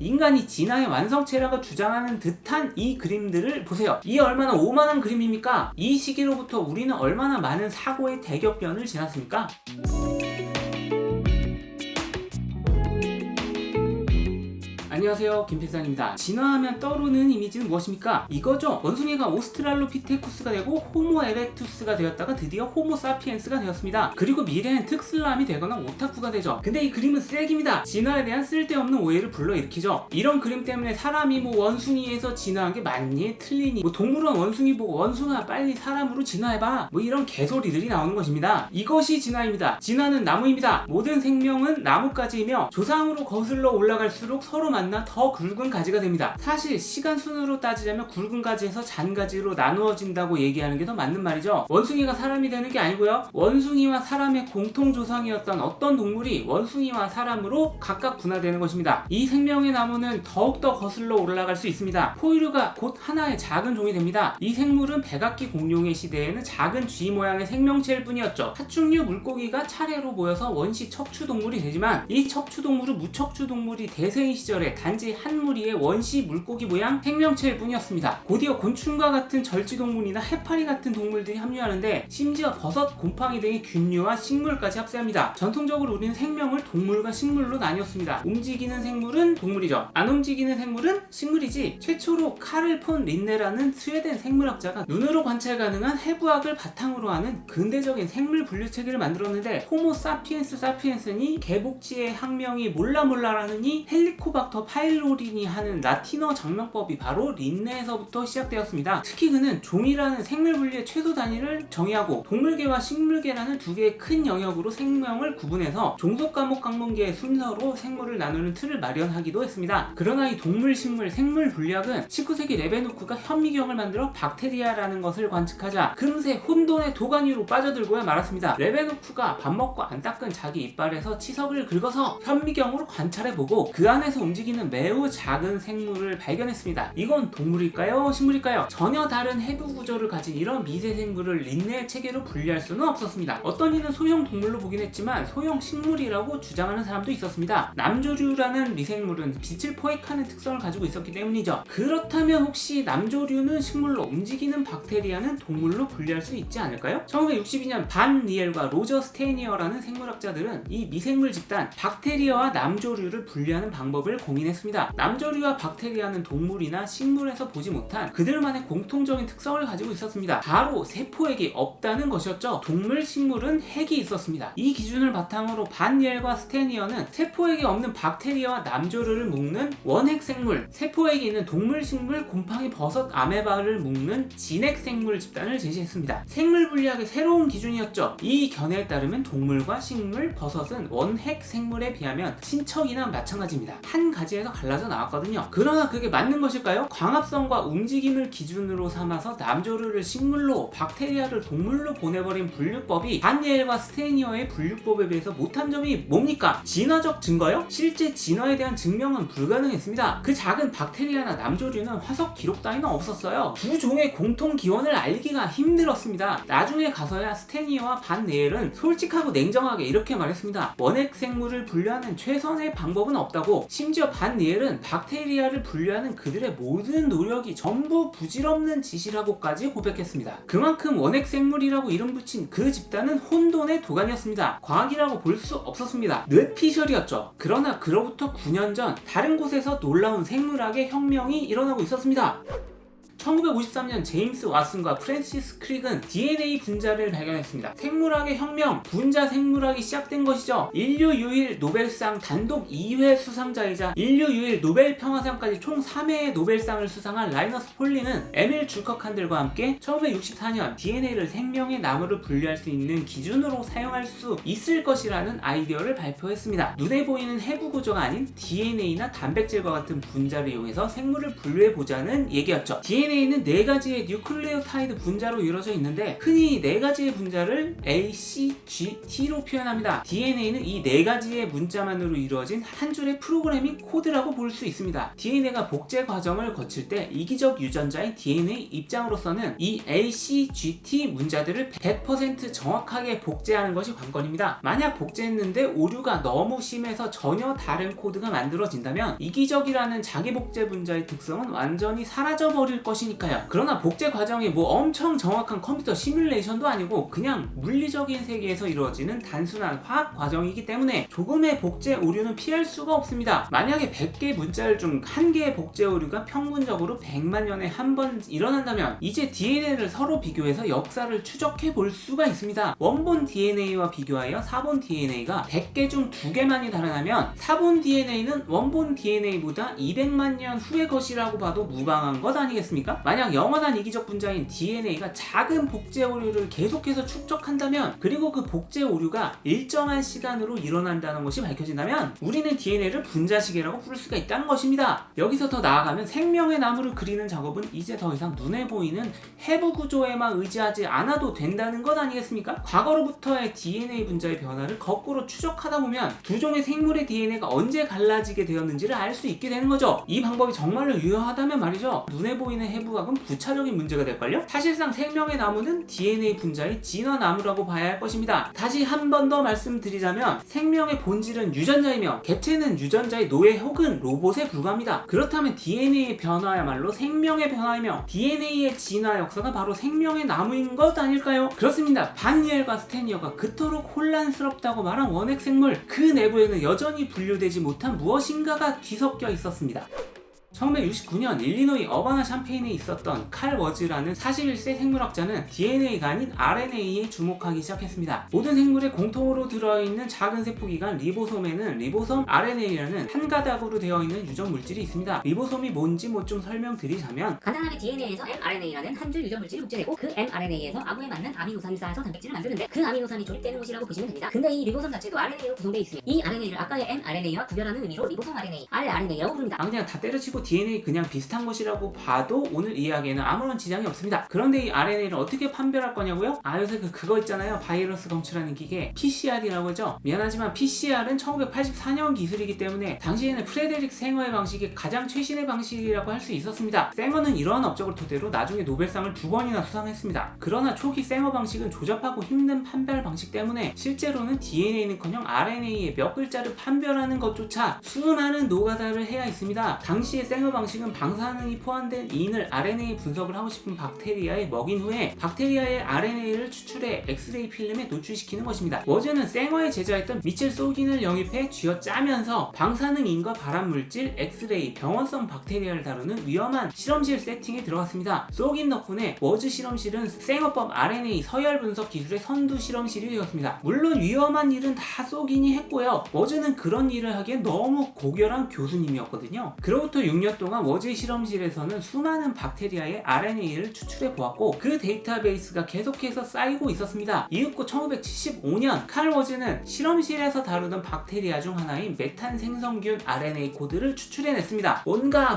인간이 진화의 완성체라고 주장하는 듯한 이 그림들을 보세요. 이 얼마나 오만한 그림입니까? 이 시기로부터 우리는 얼마나 많은 사고의 대격변을 지났습니까? 안녕하세요, 김필상입니다. 진화하면 떠오르는 이미지는 무엇입니까? 이거죠. 원숭이가 오스트랄로피테쿠스가 되고 호모 에렉투스가 되었다가 드디어 호모 사피엔스가 되었습니다. 그리고 미래엔 특슬람이 되거나 오타쿠가 되죠. 근데 이 그림은 쓰레기입니다. 진화에 대한 쓸데없는 오해를 불러일으키죠. 이런 그림 때문에 사람이 원숭이에서 진화한 게 맞니? 틀리니? 동물원 원숭이 보고 원숭아 빨리 사람으로 진화해봐. 이런 개소리들이 나오는 것입니다. 이것이 진화입니다. 진화는 나무입니다. 모든 생명은 나뭇가지이며 조상으로 거슬러 올라갈수록 서로 만나 더 굵은 가지가 됩니다. 사실 시간 순으로 따지자면 굵은 가지에서 잔가지로 나누어진다고 얘기하는 게 더 맞는 말이죠. 원숭이가 사람이 되는 게 아니고요. 원숭이와 사람의 공통 조상이었던 어떤 동물이 원숭이와 사람으로 각각 분화되는 것입니다. 이 생명의 나무는 더욱더 거슬러 올라갈 수 있습니다. 포유류가 곧 하나의 작은 종이 됩니다. 이 생물은 백악기 공룡의 시대에는 작은 쥐 모양의 생명체일 뿐이었죠. 파충류 물고기가 차례로 모여서 원시 척추동물이 되지만 이 척추동물은 무척추동물이 대세인 시절에 단지 한 무리의 원시 물고기 모양 생명체일 뿐이었습니다. 곧이어 곤충과 같은 절지동물이나 해파리 같은 동물들이 합류하는데 심지어 버섯, 곰팡이 등의 균류와 식물까지 합세합니다. 전통적으로 우리는 생명을 동물과 식물로 나뉘었습니다. 움직이는 생물은 동물이죠. 안 움직이는 생물은 식물이지. 최초로 카를 폰 린네라는 스웨덴 생물학자가 눈으로 관찰 가능한 해부학을 바탕으로 하는 근대적인 생물 분류 체계를 만들었는데 호모 사피엔스 사피엔스니 개복치의 학명이 몰라라느니 헬리코박터 파일로린이 하는 라틴어 장명법이 바로 린네에서부터 시작되었습니다. 특히 그는 종이라는 생물 분류의 최소 단위를 정의하고 동물계와 식물계라는 두 개의 큰 영역으로 생명을 구분해서 종속 과목 학문계의 순서로 생물을 나누는 틀을 마련하기도 했습니다. 그러나 이 동물, 식물, 생물 분류학은 19세기 레베누크가 현미경을 만들어 박테리아라는 것을 관측하자 금세 혼돈의 도가니로 빠져들고야 말았습니다. 레베누크가 밥 먹고 안 닦은 자기 이빨에서 치석을 긁어서 현미경으로 관찰해보고 그 안에서 움직이는 매우 작은 생물을 발견했습니다. 이건 동물일까요? 식물일까요? 전혀 다른 해부 구조를 가진 이런 미세 생물을 린네 체계로 분류할 수는 없었습니다. 어떤 이는 소형 동물로 보긴 했지만 소형 식물이라고 주장하는 사람도 있었습니다. 남조류라는 미생물은 빛을 포획하는 특성을 가지고 있었기 때문이죠. 그렇다면 혹시 남조류는 식물로, 움직이는 박테리아는 동물로 분류할 수 있지 않을까요? 1962년 반 리엘과 로저 스테이니어라는 생물학자들은 이 미생물 집단 박테리아와 남조류를 분류하는 방법을 고민했습니다. 남조류와 박테리아는 동물이나 식물에서 보지 못한 그들만의 공통적인 특성을 가지고 있었습니다. 바로 세포액이 없다는 것이었죠. 동물, 식물은 핵이 있었습니다. 이 기준을 바탕으로 반리엘과 스테니어는 세포액이 없는 박테리아와 남조류를 묶는 원핵 생물, 세포액이 있는 동물, 식물, 곰팡이, 버섯, 아메바를 묶는 진핵 생물 집단을 제시했습니다. 생물 분리학의 새로운 기준이었죠. 이 견해에 따르면 동물과 식물, 버섯은 원핵 생물에 비하면 친척이나 마찬가지입니다. 한 가지에서 갈라져 나왔거든요. 그러나 그게 맞는 것일까요? 광합성과 움직임을 기준으로 삼아서 남조류를 식물로, 박테리아를 동물로 보내버린 분류법이 반리엘과 스테이니어의 분류법에 비해서 못한 점이 뭡니까? 진화적 증거요? 실제 진화에 대한 증명은 불가능했습니다. 그 작은 박테리아나 남조류는 화석 기록 따위는 없었어요. 두 종의 공통 기원을 알기가 힘들었습니다. 나중에 가서야 스테이니어와 반리엘은 솔직하고 냉정하게 이렇게 말했습니다. 원핵 생물을 분류하는 최선의 방법은 없다고. 심지어 반리엘은 박테리아를 분류하는 그들의 모든 노력이 전부 부질없는 짓이라고까지 고백했습니다. 그만큼 원핵 생물이라고 이름 붙인 그 집단은 혼돈의 도가니였습니다. 과학이라고 볼 수 없었습니다. 뇌피셜이었죠. 그러나 그로부터 9년 전 다른 곳에서 놀라운 생물학의 혁명이 일어나고 있었습니다. 1953년 제임스 왓슨과 프랜시스 크릭은 DNA 분자를 발견했습니다. 생물학의 혁명, 분자 생물학이 시작된 것이죠. 인류 유일 노벨상 단독 2회 수상자이자 인류 유일 노벨 평화상까지 총 3회의 노벨상을 수상한 라이너스 폴리는 에밀 줄커칸들과 함께 1964년 DNA를 생명의 나무를 분류할 수 있는 기준으로 사용할 수 있을 것이라는 아이디어를 발표했습니다. 눈에 보이는 해부 구조가 아닌 DNA나 단백질과 같은 분자를 이용해서 생물을 분류해보자는 얘기였죠. DNA DNA는 4가지의 뉴클레오타이드 분자로 이루어져 있는데 흔히 4가지의 분자를 A, C, G, T로 표현합니다. DNA는 이 4가지의 문자만으로 이루어진 한 줄의 프로그래밍 코드라고 볼 수 있습니다. DNA가 복제 과정을 거칠 때 이기적 유전자인 DNA 입장으로서는 이 A, C, G, T 문자들을 100% 정확하게 복제하는 것이 관건입니다. 만약 복제했는데 오류가 너무 심해서 전혀 다른 코드가 만들어진다면 이기적이라는 자기 복제 분자의 특성은 완전히 사라져 버릴 것이니까요. 그러나 복제 과정이 뭐 엄청 정확한 컴퓨터 시뮬레이션도 아니고 그냥 물리적인 세계에서 이루어지는 단순한 화학 과정이기 때문에 조금의 복제 오류는 피할 수가 없습니다. 만약에 100개 문자열 중 1개의 복제 오류가 평균적으로 100만 년에 한 번 일어난다면 이제 DNA를 서로 비교해서 역사를 추적해 볼 수가 있습니다. 원본 DNA와 비교하여 사본 DNA가 100개 중 2개만이 달아나면 사본 DNA는 원본 DNA보다 200만 년 후의 것이라고 봐도 무방한 것 아니겠습니까? 만약 영원한 이기적 분자인 DNA가 작은 복제 오류를 계속해서 축적한다면 그리고 그 복제 오류가 일정한 시간으로 일어난다는 것이 밝혀진다면 우리는 DNA를 분자시계라고 부를 수가 있다는 것입니다. 여기서 더 나아가면 생명의 나무를 그리는 작업은 이제 더 이상 눈에 보이는 해부 구조에만 의지하지 않아도 된다는 것 아니겠습니까? 과거로부터의 DNA 분자의 변화를 거꾸로 추적하다 보면 두 종의 생물의 DNA가 언제 갈라지게 되었는지를 알 수 있게 되는 거죠. 이 방법이 정말로 유효하다면 말이죠. 눈에 보이는 해부학은 부차적인 문제가 될걸요? 사실상 생명의 나무는 DNA 분자의 진화나무라고 봐야 할 것입니다. 다시 한 번 더 말씀드리자면 생명의 본질은 유전자이며 객체는 유전자의 노예 혹은 로봇에 불과합니다. 그렇다면 DNA의 변화야말로 생명의 변화이며 DNA의 진화 역사가 바로 생명의 나무인 것 아닐까요? 그렇습니다. 반니엘과 스테니어가 그토록 혼란스럽다고 말한 원핵 생물, 그 내부에는 여전히 분류되지 못한 무엇인가가 뒤섞여 있었습니다. 1969년 일리노이 어바나 샴페인에 있었던 칼 워즈라는 41세 생물학자는 DNA가 아닌 RNA에 주목하기 시작했습니다. 모든 생물에 공통으로 들어있는 작은 세포기관 리보솜에는 리보솜 RNA라는 한 가닥으로 되어 있는 유전 물질이 있습니다. 리보솜이 뭔지 좀 설명드리자면 간단하게 DNA에서 mRNA라는 한 줄 유전 물질이 복제되고 그 mRNA에서 아구에 맞는 아미노산을 쌓아서 단백질을 만드는데 그 아미노산이 조립되는 곳이라고 보시면 됩니다. 근데 이 리보솜 자체도 RNA로 구성되어 있으며 이 RNA를 아까의 mRNA와 구별하는 의미로 리보솜 RNA, rRNA라고 부릅니다. 그냥 다 때려치고 DNA 그냥 비슷한 것이라고 봐도 오늘 이야기에는 아무런 지장이 없습니다. 그런데 이 RNA를 어떻게 판별할 거냐고요? 요새 그거 있잖아요. 바이러스 검출하는 기계 PCR이라고 하죠. 미안하지만 PCR은 1984년 기술이기 때문에 당시에는 프레데릭 생어의 방식이 가장 최신의 방식이라고 할 수 있었습니다. 생어는 이러한 업적을 토대로 나중에 노벨상을 2번이나 수상했습니다. 그러나 초기 생어 방식은 조잡하고 힘든 판별 방식 때문에 실제로는 DNA는커녕 RNA의 몇 글자를 판별하는 것조차 수많은 노가다를 해야 했습니다. 당시의 생어 방식은 방사능이 포함된 인을 RNA 분석을 하고 싶은 박테리아에 먹인 후에 박테리아의 RNA를 추출해 엑스레이 필름에 노출시키는 것입니다. 워즈는 생어의 제자였던 미첼 소긴을 영입해 쥐어짜면서 방사능인과 발암물질, 엑스레이, 병원성 박테리아를 다루는 위험한 실험실 세팅에 들어갔습니다. 소긴 덕분에 워즈 실험실은 생어법 RNA 서열 분석 기술의 선두 실험실이 되었습니다. 물론 위험한 일은 다 소긴이 했고요. 워즈는 그런 일을 하기엔 너무 고결한 교수님이었거든요. 그로부터 6년 동안 워즈의 실험실에서는 수많은 박테리아의 RNA를 추출해 보았고 그 데이터베이스가 계속해서 쌓이고 있었습니다. 이윽고 1975년 칼 워즈는 실험실에서 다루던 박테리아 중 하나인 메탄 생성균 RNA 코드를 추출해냈습니다.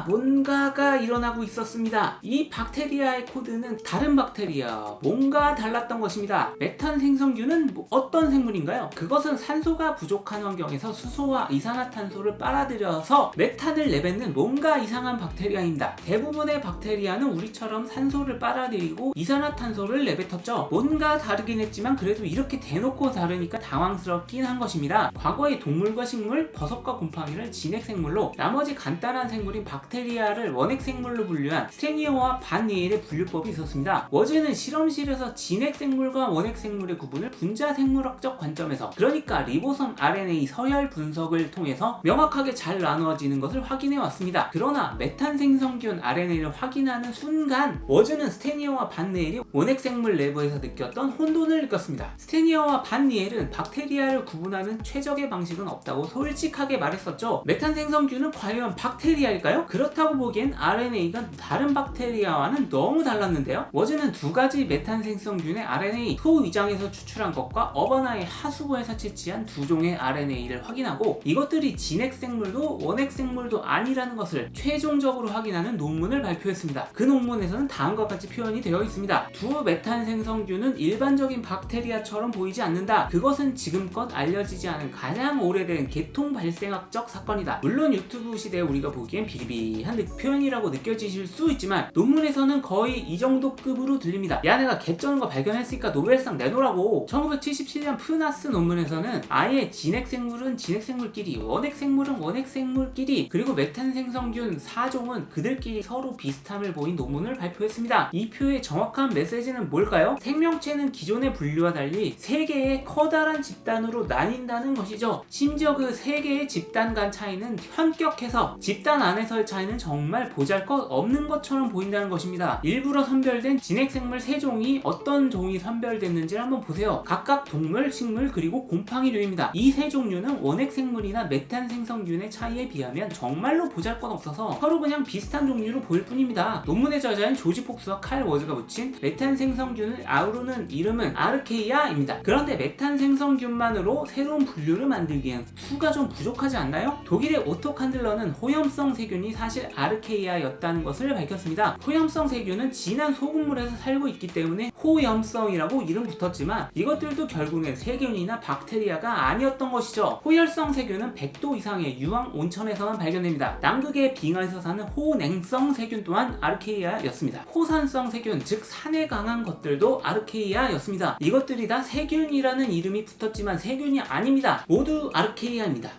뭔가가 일어나고 있었습니다. 이 박테리아의 코드는 다른 박테리아와 뭔가 달랐던 것입니다. 메탄 생성균은 어떤 생물인가요? 그것은 산소가 부족한 환경에서 수소와 이산화탄소를 빨아들여서 메탄을 내뱉는 뭔가 이상한 박테리아입니다. 대부분의 박테리아는 우리처럼 산소를 빨아들이고 이산화탄소를 내뱉었죠. 뭔가 다르긴 했지만 그래도 이렇게 대놓고 다르니까 당황스럽긴 한 것입니다. 과거의 동물과 식물, 버섯과 곰팡이를 진핵생물로 나머지 간단한 생물인 박테리아를 원핵생물로 분류한 스테니어와 반니엘의 분류법이 있었습니다. 워즈는 실험실에서 진핵생물과 원핵생물의 구분을 분자생물학적 관점에서 그러니까 리보솜 RNA 서열 분석을 통해서 명확하게 잘 나누어지는 것을 확인해 왔습니다. 그러나 메탄 생성균 RNA를 확인하는 순간 워즈는 스테니어와 반니엘이 원핵생물 내부에서 느꼈던 혼돈을 느꼈습니다. 스테니어와 반니엘은 박테리아를 구분하는 최적의 방식은 없다고 솔직하게 말했었죠. 메탄 생성균은 과연 박테리아일까요? 그렇다고 보기엔 RNA가 다른 박테리아와는 너무 달랐는데요. 워즈는 두 가지 메탄 생성균의 RNA 소위장에서 추출한 것과 어바나의 하수구에서 채취한 두 종의 RNA를 확인하고 이것들이 진핵생물도 원핵생물도 아니라는 것을 것을 최종적으로 확인하는 논문을 발표했습니다. 그 논문에서는 다음과 같이 표현이 되어 있습니다. 두 메탄 생성균은 일반적인 박테리아처럼 보이지 않는다. 그것은 지금껏 알려지지 않은 가장 오래된 계통 발생학적 사건이다. 물론 유튜브 시대에 우리가 보기엔 비리비한 표현이라고 느껴지실 수 있지만 논문에서는 거의 이 정도 급으로 들립니다. 야, 내가 개쩌는 거 발견했으니까 노벨상 내놓으라고. 1977년 프나스 논문에서는 아예 진핵생물은 진핵생물끼리, 원핵생물은 원핵생물끼리, 그리고 메탄 생성균 4종은 그들끼리 서로 비슷함을 보인 논문을 발표했습니다. 이 표의 정확한 메시지는 뭘까요? 생명체는 기존의 분류와 달리 3개의 커다란 집단으로 나뉜다는 것이죠. 심지어 그 3개의 집단 간 차이는 현격해서 집단 안에서의 차이는 정말 보잘것없는 것처럼 보인다는 것입니다. 일부러 선별된 진핵생물 3종이 어떤 종이 선별됐는지를 한번 보세요. 각각 동물, 식물, 그리고 곰팡이류입니다. 이 3종류는 원핵생물이나 메탄 생성균의 차이에 비하면 정말로 보잘것없어서 서로 그냥 비슷한 종류로 보일 뿐입니다. 논문의 저자인 조지 폭스와 칼 워즈가 붙인 메탄 생성균을 아우르는 이름은 아르케이아입니다. 그런데 메탄 생성균만으로 새로운 분류를 만들기엔 수가 좀 부족하지 않나요? 독일의 오토 칸들러는 호염성 세균이 사실 아르케이아였다는 것을 밝혔습니다. 호염성 세균은 진한 소금물에서 살고 있기 때문에 호염성이라고 이름 붙었지만 이것들도 결국엔 세균이나 박테리아가 아니었던 것이죠. 호열성 세균은 100도 이상의 유황 온천에서만 발견됩니다. 남극의 빙하에서 사는 호냉성 세균 또한 아르케이아였습니다. 호산성 세균, 즉 산에 강한 것들도 아르케이아였습니다. 이것들이 다 세균이라는 이름이 붙었지만 세균이 아닙니다. 모두 아르케이아입니다.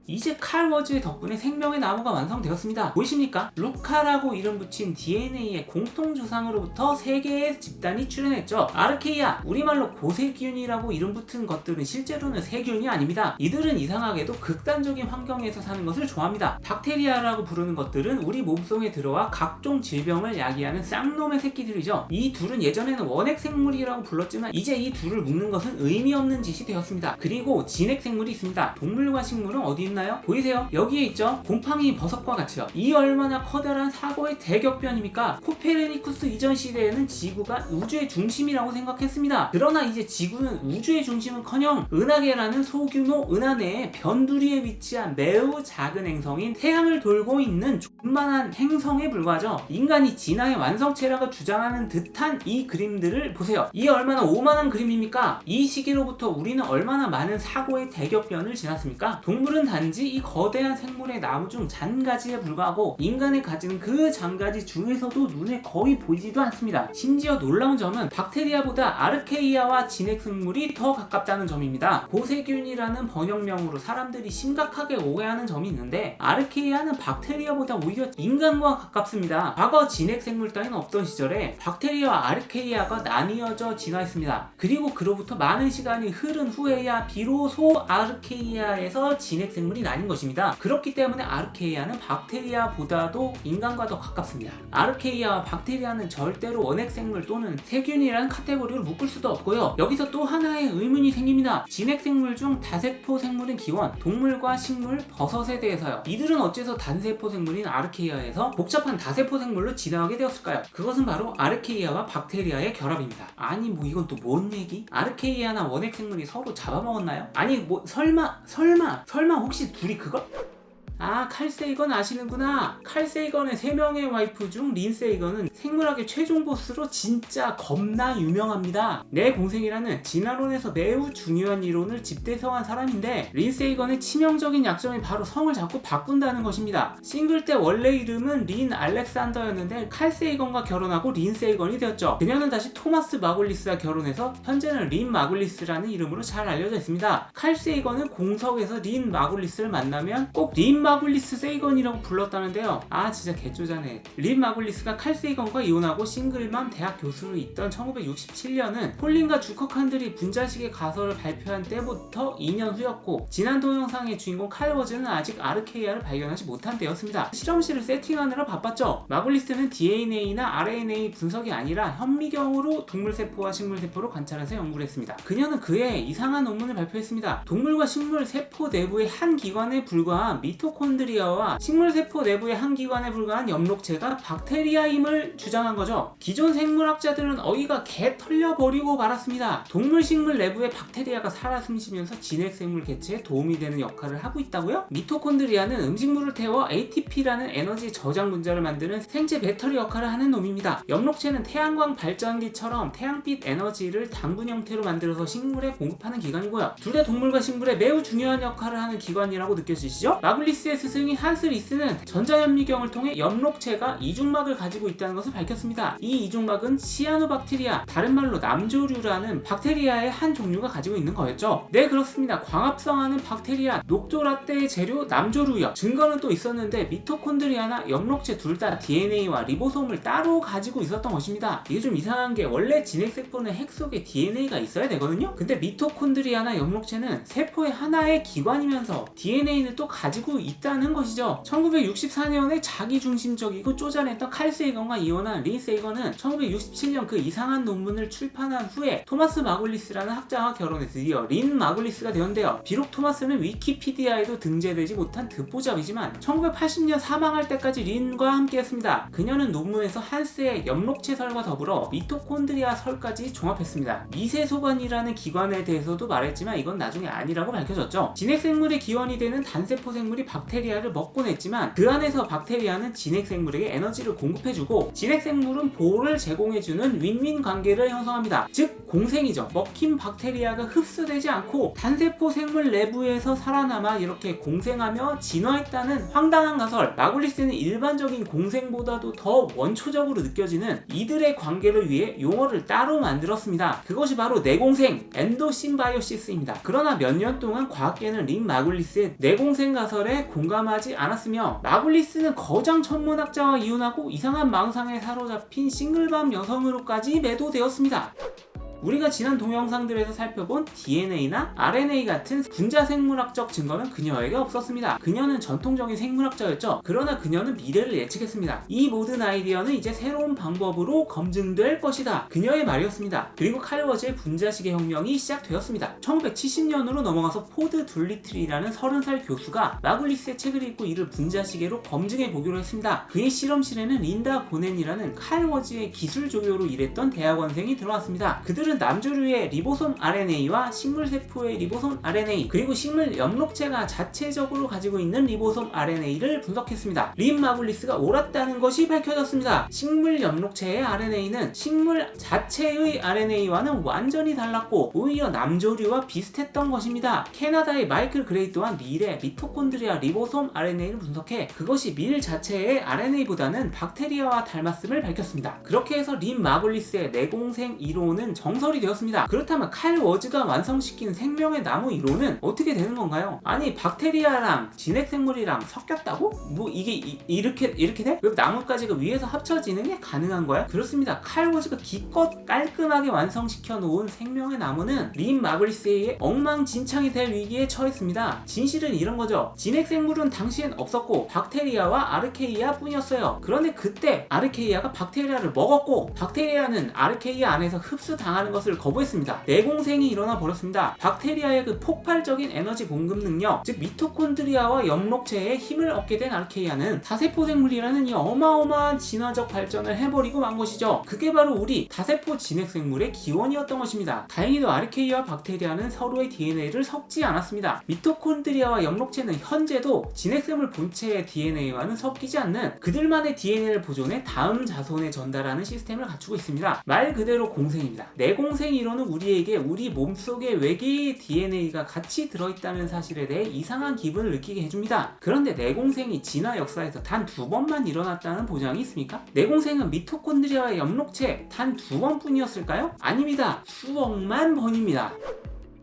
이제 칼 워즈의 덕분에 생명의 나무가 완성되었습니다. 보이십니까? 루카라고 이름 붙인 DNA의 공통조상으로부터 3개의 집단이 출현했죠. 아르케이아, 우리말로 고세균이라고 이름 붙은 것들은 실제로는 세균이 아닙니다. 이들은 이상하게도 극단적인 환경에서 사는 것을 좋아합니다. 박테리아라고 부르는 것들은 우리 몸속에 들어와 각종 질병을 야기하는 쌍놈의 새끼들이죠. 이 둘은 예전에는 원핵생물이라고 불렀지만 이제 이 둘을 묶는 것은 의미 없는 짓이 되었습니다. 그리고 진핵생물이 있습니다. 동물과 식물은 어디 있나요? 보이세요? 여기에 있죠? 곰팡이 버섯과 같이요. 이 얼마나 커다란 사고의 대격변입니까? 코페르니쿠스 이전 시대에는 지구가 우주의 중심이라고 생각했습니다. 그러나 이제 지구는 우주의 중심은커녕 은하계라는 소규모 은하 내에 변두리에 위치한 매우 작은 행성인 태양을 돌고 있는 존만한 행성에 불과하죠. 인간이 진화의 완성체라고 주장하는 듯한 이 그림들을 보세요. 이 얼마나 오만한 그림입니까? 이 시기로부터 우리는 얼마나 많은 사고의 대격변을 지났습니까? 동물은 단지 이 거대한 생물의 나무 중 잔가지에 불과하고 인간이 가지는 그 잔가지 중에서도 눈에 거의 보이지도 않습니다. 심지어 놀라운 점은 박테리아보다 아르케이아와 진핵생물이 더 가깝다는 점입니다. 고세균이라는 번역명으로 사람들이 심각하게 오해하는 점이 있는데 아르케이아는 박테리아보다 오히려 인간과 가깝습니다. 과거 진핵생물 따위는 없던 시절에 박테리아와 아르케이아가 나뉘어져 진화했습니다. 그리고 그로부터 많은 시간이 흐른 후에야 비로소 아르케이아에서 진핵생물이 나뉜 것입니다. 그렇기 때문에 아르케이아는 박테리아보다도 인간과 더 가깝습니다. 아르케이아와 박테리아는 절대로 원핵생물 또는 세균이라는 카테고리로 묶을 수도 없고요. 여기서 또 하나의 의문이 생깁니다. 진핵생물 중 다세포 생물은 기원, 동물과 식물, 버섯에 대해서요. 이들은 어째서 단세포 생물인 아르케이아에서 복잡한 다세포 생물로 진화하게 되었을까요? 그것은 바로 아르케이아와 박테리아의 결합입니다. 아니 뭐 이건 또 뭔 얘기? 아르케이아나 원핵생물이 서로 잡아먹었나요? 아니 뭐 설마 혹시 둘이 그걸? 아, 칼 세이건 아시는구나. 칼 세이건의 3명의 와이프 중 린 세이건은 생물학의 최종 보스로 진짜 겁나 유명합니다. 내 공생이라는 진화론에서 매우 중요한 이론을 집대성한 사람인데 린 세이건의 치명적인 약점이 바로 성을 자꾸 바꾼다는 것입니다. 싱글 때 원래 이름은 린 알렉산더였는데 칼 세이건과 결혼하고 린 세이건이 되었죠. 그녀는 다시 토마스 마굴리스와 결혼해서 현재는 린 마굴리스라는 이름으로 잘 알려져 있습니다. 칼 세이건은 공석에서 린 마굴리스를 만나면 꼭 린 마굴리스 세이건이라고 불렀다는데요. 아 진짜 개쪼자네. 린 마굴리스가 칼 세이건과 이혼하고 싱글맘 대학 교수로 있던 1967년은 폴린과 주커칸들이 분자식의 가설을 발표한 때부터 2년 후였고 지난 동영상의 주인공 칼 워즈는 아직 아르케이아를 발견하지 못한 때였습니다. 실험실을 세팅하느라 바빴죠. 마굴리스는 DNA나 RNA 분석이 아니라 현미경으로 동물세포와 식물세포를 관찰해서 연구를 했습니다. 그녀는 그해 이상한 논문을 발표했습니다. 동물과 식물 세포 내부의 한 기관에 불과한 미토콘드리아와 식물세포 내부의 한 기관에 불과한 엽록체가 박테리아임을 주장한 거죠. 기존 생물학자들은 어이가 개 털려버리고 말았습니다. 동물 식물 내부에 박테리아가 살아 숨쉬면서 진핵생물 개체에 도움이 되는 역할을 하고 있다고요? 미토콘드리아는 음식물을 태워 ATP라는 에너지 저장 분자를 만드는 생체 배터리 역할을 하는 놈입니다. 엽록체는 태양광 발전기처럼 태양빛 에너지를 당분 형태로 만들어서 식물에 공급하는 기관이고요. 둘 다 동물과 식물에 매우 중요한 역할을 하는 기관이라고 느껴지시죠? 마글리스의 스승인 한스 리스는 전자현미경을 통해 엽록체가 이중막을 가지고 있다는 것을 밝혔습니다. 이 이중막은 시아노박테리아, 다른 말로 남조류라는 박테리아의 한 종류가 가지고 있는 거였죠. 네, 그렇습니다. 광합성하는 박테리아, 녹조라떼의 재료 남조류요. 증거는 또 있었는데 미토콘드리아나 엽록체 둘 다 DNA와 리보솜을 따로 가지고 있었던 것입니다. 이게 좀 이상한 게 원래 진핵세포는 핵 속에 DNA가 있어야 되거든요. 근데 미토콘드리아나 엽록체는 세포의 하나의 기관이면서 DNA는 또 가지고 있다는 것이죠. 1964년에 자기중심적이고 쪼잔했던 칼 세이건과 이혼한 린 세이건은 1967년 그 이상한 논문을 출판한 후에 토마스 마글리스라는 학자와 결혼해 드디어 린 마글리스가 되었는데요. 비록 토마스는 위키피디아에도 등재되지 못한 듣보잡이지만 1980년 사망할 때까지 린과 함께했습니다. 그녀는 논문에서 한스의 엽록체설과 더불어 미토콘드리아 설까지 종합했습니다. 미세소관이라는 기관에 대해서도 말했지만 이건 나중에 아니라고 밝혀졌죠. 진핵생물의 기원이 되는 단세포 생물이 박테리아를 먹곤 했지만 그 안에서 박테리아는 진핵생물에게 에너지를 공급해주고 진핵생물은 보호를 제공해주는 윈윈 관계를 형성합니다. 즉 공생이죠. 먹힌 박테리아가 흡수되지 않고 단세포 생물 내부에서 살아남아 이렇게 공생하며 진화했다는 황당한 가설. 마글리스는 일반적인 공생보다도 더 원초적으로 느껴지는 이들의 관계를 위해 용어를 따로 만들었습니다. 그것이 바로 내공생, 엔도심바이오시스입니다. 그러나 몇 년 동안 과학계는 린 마글리스의 내공생 가설에 공감하지 않았으며 마글리스는 거장 천문학자와 이혼하고 이상한 망상에 사로잡힌 싱글밤 여성으로까지 매도되었습니다. 우리가 지난 동영상들에서 살펴본 DNA나 RNA 같은 분자 생물학적 증거는 그녀에게 없었습니다. 그녀는 전통적인 생물학자였죠. 그러나 그녀는 미래를 예측했습니다. 이 모든 아이디어는 이제 새로운 방법으로 검증될 것이다. 그녀의 말이었습니다. 그리고 칼 워즈의 분자시계 혁명이 시작되었습니다. 1970년으로 넘어가서 포드 둘리틀이라는 30살 교수가 마글리스의 책을 읽고 이를 분자시계로 검증해 보기로 했습니다. 그의 실험실에는 린다 보넨이라는 칼 워즈의 기술 조교로 일했던 대학원생이 들어왔습니다. 그들은 남조류의 리보솜 RNA와 식물세포의 리보솜 RNA 그리고 식물 엽록체가 자체적으로 가지고 있는 리보솜 RNA를 분석했습니다. 린 마글리스가 옳았다는 것이 밝혀졌습니다. 식물 엽록체의 RNA는 식물 자체의 RNA와는 완전히 달랐고 오히려 남조류와 비슷했던 것입니다. 캐나다의 마이클 그레이 또한 밀의 미토콘드리아 리보솜 RNA를 분석해 그것이 밀 자체의 RNA보다는 박테리아와 닮았음을 밝혔습니다. 그렇게 해서 린 마글리스의 내공생 이론은 정설이 되었습니다. 그렇다면 칼 워즈가 완성시킨 생명의 나무 이론은 어떻게 되는 건가요? 아니 박테리아랑 진핵생물이랑 섞였다고? 뭐 이게 이렇게 돼? 왜 나뭇가지가 위에서 합쳐지는 게 가능한 거야? 그렇습니다. 칼 워즈가 기껏 깔끔하게 완성시켜 놓은 생명의 나무는 린 마글리스의 엉망진창이 될 위기에 처했습니다. 진실은 이런 거죠. 진핵생물은 당시엔 없었고 박테리아와 아르케이아 뿐이었어요. 그런데 그때 아르케이아가 박테리아를 먹었고 박테리아는 아르케이아 안에서 흡수당하는 것을 거부했습니다. 내공생이 일어나 버렸습니다. 박테리아의 그 폭발적인 에너지 공급 능력, 즉 미토콘드리아와 엽록체에 힘을 얻게 된 아르케이아는 다세포 생물이라는 이 어마어마한 진화적 발전을 해버리고 만 것이죠. 그게 바로 우리 다세포 진핵생물의 기원이었던 것입니다. 다행히도 아르케이아와 박테리아는 서로의 DNA를 섞지 않았습니다. 미토콘드리아와 엽록체는 현재도 진핵생물 본체의 DNA와는 섞이지 않는 그들만의 DNA를 보존해 다음 자손에 전달하는 시스템을 갖추고 있습니다. 말 그대로 공생입니다. 내공생 이론은 우리에게 우리 몸속에 외계의 DNA가 같이 들어있다는 사실에 대해 이상한 기분을 느끼게 해줍니다. 그런데 내공생이 진화 역사에서 단 2번만 일어났다는 보장이 있습니까? 내공생은 미토콘드리아와 엽록체 단 2번뿐이었을까요? 아닙니다. 수억만 번입니다.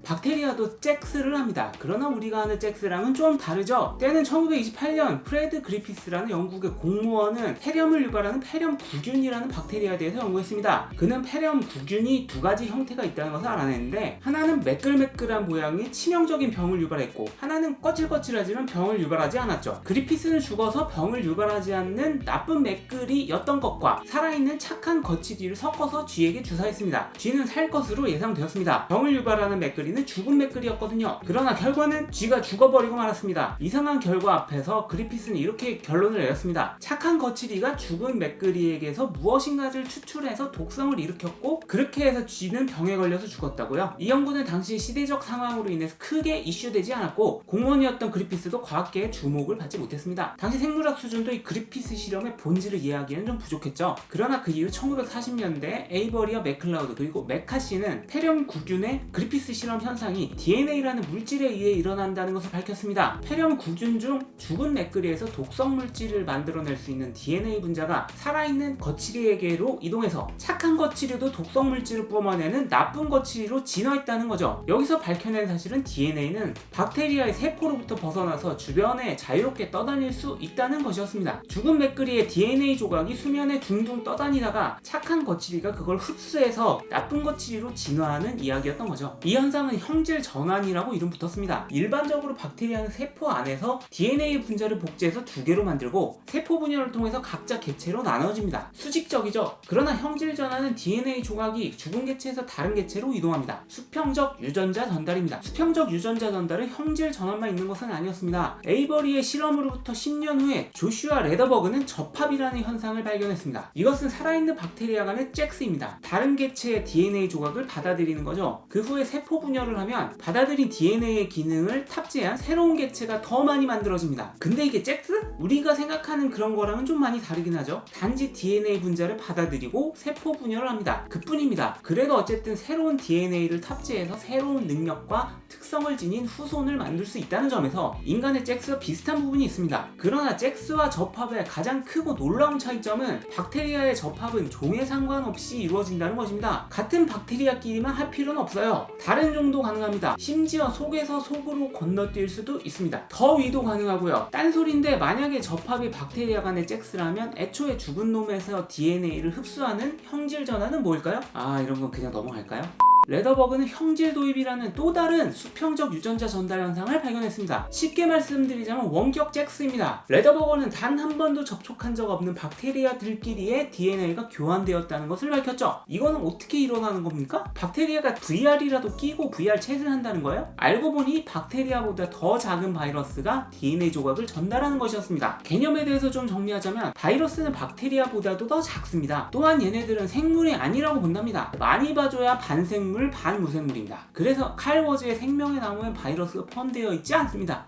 박테리아도 잭스를 합니다. 그러나 우리가 아는 잭스랑은 좀 다르죠. 때는 1928년 프레드 그리피스라는 영국의 공무원은 폐렴을 유발하는 폐렴구균이라는 박테리아에 대해서 연구했습니다. 그는 폐렴구균이 두 가지 형태가 있다는 것을 알아냈는데 하나는 매끌매끌한 모양의 치명적인 병을 유발했고 하나는 거칠거칠하지만 병을 유발하지 않았죠. 그리피스는 죽어서 병을 유발하지 않는 나쁜 매끌이였던 것과 살아있는 착한 거치쥐를 섞어서 쥐에게 주사했습니다. 쥐는 살 것으로 예상되었습니다. 병을 유발하는 매끌이는 있는 죽은 맥글이었거든요. 그러나 결과는 쥐가 죽어버리고 말았습니다. 이상한 결과 앞에서 그리피스는 이렇게 결론을 내렸습니다. 착한 거칠이가 죽은 맥글이에게서 무엇인가를 추출해서 독성을 일으켰고 그렇게 해서 쥐는 병에 걸려서 죽었다고요. 이 연구는 당시 시대적 상황으로 인해서 크게 이슈되지 않았고 공무원이었던 그리피스도 과학계의 주목을 받지 못했습니다. 당시 생물학 수준도 이 그리피스 실험의 본질을 이해하기에는 좀 부족했죠. 그러나 그 이후 1940년대 에이버리와 맥클라우드 그리고 메카시는 폐렴구균의 그리피스 실험 현상이 DNA라는 물질에 의해 일어난다는 것을 밝혔습니다. 폐렴구균 중 죽은 맥글이에서 독성 물질을 만들어낼 수 있는 DNA 분자가 살아있는 거칠이에게로 이동해서 착한 거칠이도 독성 물질을 뿜어내는 나쁜 거칠이로 진화했다는 거죠. 여기서 밝혀낸 사실은 DNA는 박테리아의 세포로부터 벗어나서 주변에 자유롭게 떠다닐 수 있다는 것이었습니다. 죽은 맥글이의 DNA 조각이 수면에 둥둥 떠다니다가 착한 거칠이가 그걸 흡수해서 나쁜 거칠이로 진화하는 이야기였던 거죠. 이 현상은 형질 전환이라고 이름 붙었습니다. 일반적으로 박테리아는 세포 안에서 DNA 분자를 복제해서 두 개로 만들고 세포 분열을 통해서 각자 개체로 나눠집니다. 수직적이죠. 그러나 형질 전환은 DNA 조각이 죽은 개체에서 다른 개체로 이동합니다. 수평적 유전자 전달입니다. 수평적 유전자 전달은 형질 전환만 있는 것은 아니었습니다. 에이버리의 실험으로부터 10년 후에 조슈아 레더버그는 접합이라는 현상을 발견했습니다. 이것은 살아있는 박테리아 간의 잭스입니다. 다른 개체의 DNA 조각을 받아들이는 거죠. 그 후에 세포 분열을 하면 받아들인 DNA의 기능을 탑재한 새로운 개체가 더 많이 만들어집니다. 근데 이게 잭스? 우리가 생각하는 그런 거랑은 좀 많이 다르긴 하죠. 단지 DNA 분자를 받아들이고 세포 분열을 합니다. 그뿐입니다. 그래도 어쨌든 새로운 DNA를 탑재해서 새로운 능력과 특성을 지닌 후손을 만들 수 있다는 점에서 인간의 잭스와 비슷한 부분이 있습니다. 그러나 잭스와 접합의 가장 크고 놀라운 차이점은 박테리아의 접합은 종에 상관없이 이루어진다는 것입니다. 같은 박테리아끼리만 할 필요는 없어요. 다른 종도 가능합니다. 심지어 속에서 속으로 건너뛸 수도 있습니다. 더 위도 가능하고요. 딴소리인데 만약에 접합이 박테리아 간의 잭스라면 애초에 죽은 놈에서 DNA를 흡수하는 형질 전환은 뭘까요? 이런 건 그냥 넘어갈까요? 레더버그는 형질 도입이라는 또 다른 수평적 유전자 전달 현상을 발견했습니다. 쉽게 말씀드리자면 원격 잭스입니다. 레더버그는 단 한 번도 접촉한 적 없는 박테리아들끼리의 DNA가 교환되었다는 것을 밝혔죠. 이거는 어떻게 일어나는 겁니까? 박테리아가 VR이라도 끼고 VR 챗을 한다는 거예요? 알고 보니 박테리아보다 더 작은 바이러스가 DNA 조각을 전달하는 것이었습니다. 개념에 대해서 좀 정리하자면 바이러스는 박테리아보다도 더 작습니다. 또한 얘네들은 생물이 아니라고 본답니다. 많이 봐줘야 반생물 반무생물입니다. 그래서 칼 워즈의 생명의 나무엔 바이러스가 포함되어 있지 않습니다.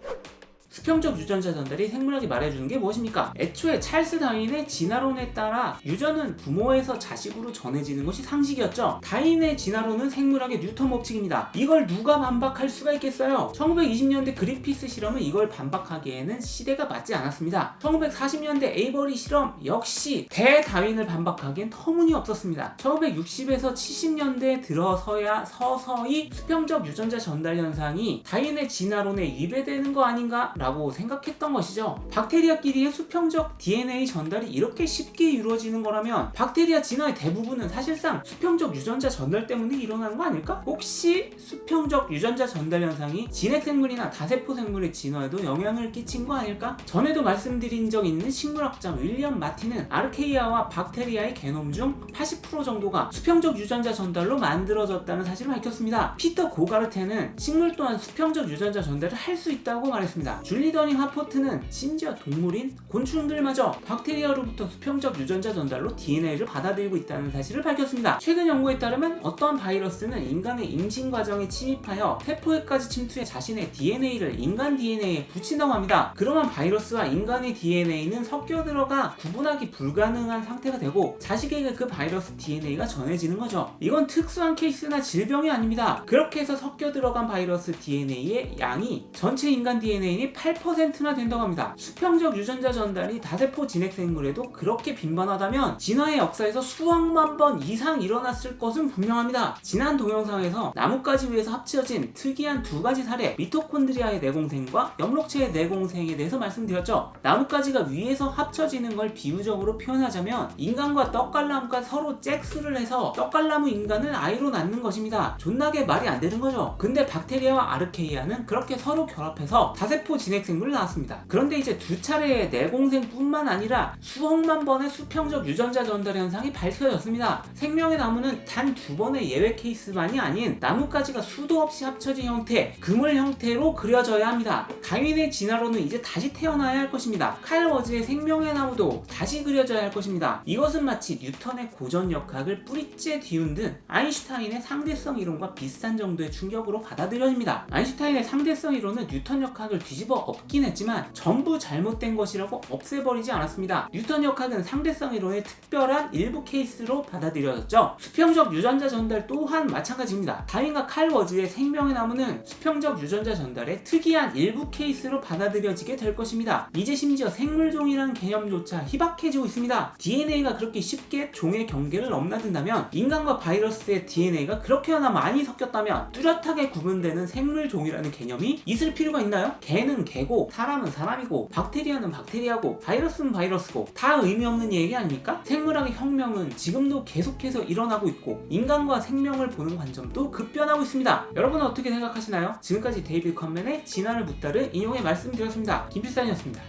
수평적 유전자 전달이 생물학이 말해주는 게 무엇입니까? 애초에 찰스 다윈의 진화론에 따라 유전은 부모에서 자식으로 전해지는 것이 상식이었죠. 다윈의 진화론은 생물학의 뉴턴 법칙입니다. 이걸 누가 반박할 수가 있겠어요? 1920년대 그리피스 실험은 이걸 반박하기에는 시대가 맞지 않았습니다. 1940년대 에이버리 실험 역시 대다윈을 반박하기엔 터무니없었습니다. 1960에서 70년대에 들어서야 서서히 수평적 유전자 전달 현상이 다윈의 진화론에 위배되는 거 아닌가? 라고 생각했던 것이죠. 박테리아끼리의 수평적 DNA 전달이 이렇게 쉽게 이루어지는 거라면 박테리아 진화의 대부분은 사실상 수평적 유전자 전달 때문에 일어나는 거 아닐까? 혹시 수평적 유전자 전달 현상이 진핵생물이나 다세포 생물의 진화에도 영향을 끼친 거 아닐까? 전에도 말씀드린 적 있는 식물학자 윌리엄 마틴은 아르케이아와 박테리아의 게놈 중 80% 정도가 수평적 유전자 전달로 만들어졌다는 사실을 밝혔습니다. 피터 고가르테는 식물 또한 수평적 유전자 전달을 할 수 있다고 말했습니다. 줄리 더닝 하포트는 심지어 동물인 곤충들마저 박테리아로부터 수평적 유전자 전달로 DNA를 받아들이고 있다는 사실을 밝혔습니다. 최근 연구에 따르면 어떤 바이러스는 인간의 임신 과정에 침입하여 세포에까지 침투해 자신의 DNA를 인간 DNA에 붙인다고 합니다. 그러면 바이러스와 인간의 DNA는 섞여 들어가 구분하기 불가능한 상태가 되고 자식에게 그 바이러스 DNA가 전해지는 거죠. 이건 특수한 케이스나 질병이 아닙니다. 그렇게 해서 섞여 들어간 바이러스 DNA의 양이 전체 인간 DNA의 8%나 된다고 합니다. 수평적 유전자 전달이 다세포 진핵생물에도 그렇게 빈번하다면 진화의 역사에서 수억만 번 이상 일어났을 것은 분명합니다. 지난 동영상에서 나뭇가지 위에서 합쳐진 특이한 두 가지 사례, 미토콘드리아의 내공생과 엽록체의 내공생에 대해서 말씀드렸죠. 나뭇가지가 위에서 합쳐지는 걸 비유적으로 표현하자면 인간과 떡갈나무가 서로 잭스를 해서 떡갈나무 인간을 아이로 낳는 것입니다. 존나게 말이 안 되는 거죠. 근데 박테리아와 아르케이아는 그렇게 서로 결합해서 다세포 진핵 진핵생물이 나왔습니다. 그런데 이제 두 차례의 내공생뿐만 아니라 수억만 번의 수평적 유전자 전달 현상이 밝혀졌습니다. 생명의 나무는 단 2번의 예외 케이스만이 아닌 나뭇가지가 수도 없이 합쳐진 형태, 그물 형태로 그려져야 합니다. 다윈의 진화론은 이제 다시 태어나야 할 것입니다. 칼 워즈의 생명의 나무도 다시 그려져야 할 것입니다. 이것은 마치 뉴턴의 고전역학을 뿌리째 뒤흔든 아인슈타인의 상대성 이론과 비슷한 정도의 충격으로 받아들여집니다. 아인슈타인의 상대성 이론은 뉴턴 역학을 뒤집어 엎긴 했지만 전부 잘못된 것이라고 없애버리지 않았습니다. 뉴턴 역학은 상대성 이론의 특별한 일부 케이스로 받아들여졌죠. 수평적 유전자 전달 또한 마찬가지입니다. 다윈과 칼 워즈의 생명의 나무는 수평적 유전자 전달의 특이한 일부 케이스로 받아들여지게 될 것입니다. 이제 심지어 생물종이라는 개념조차 희박해지고 있습니다. DNA가 그렇게 쉽게 종의 경계를 넘나든다면, 인간과 바이러스의 DNA가 그렇게나 많이 섞였다면 뚜렷하게 구분되는 생물종이라는 개념이 있을 필요가 있나요? 개는 개고, 사람은 사람이고, 박테리아는 박테리아고, 바이러스는 바이러스고, 다 의미 없는 얘기 아닙니까? 생물학의 혁명은 지금도 계속해서 일어나고 있고, 인간과 생명을 보는 관점도 급변하고 있습니다. 여러분은 어떻게 생각하시나요? 지금까지 데이비드 컨맨의 진화를 묻다를 인용해 말씀드렸습니다. 김필산이었습니다.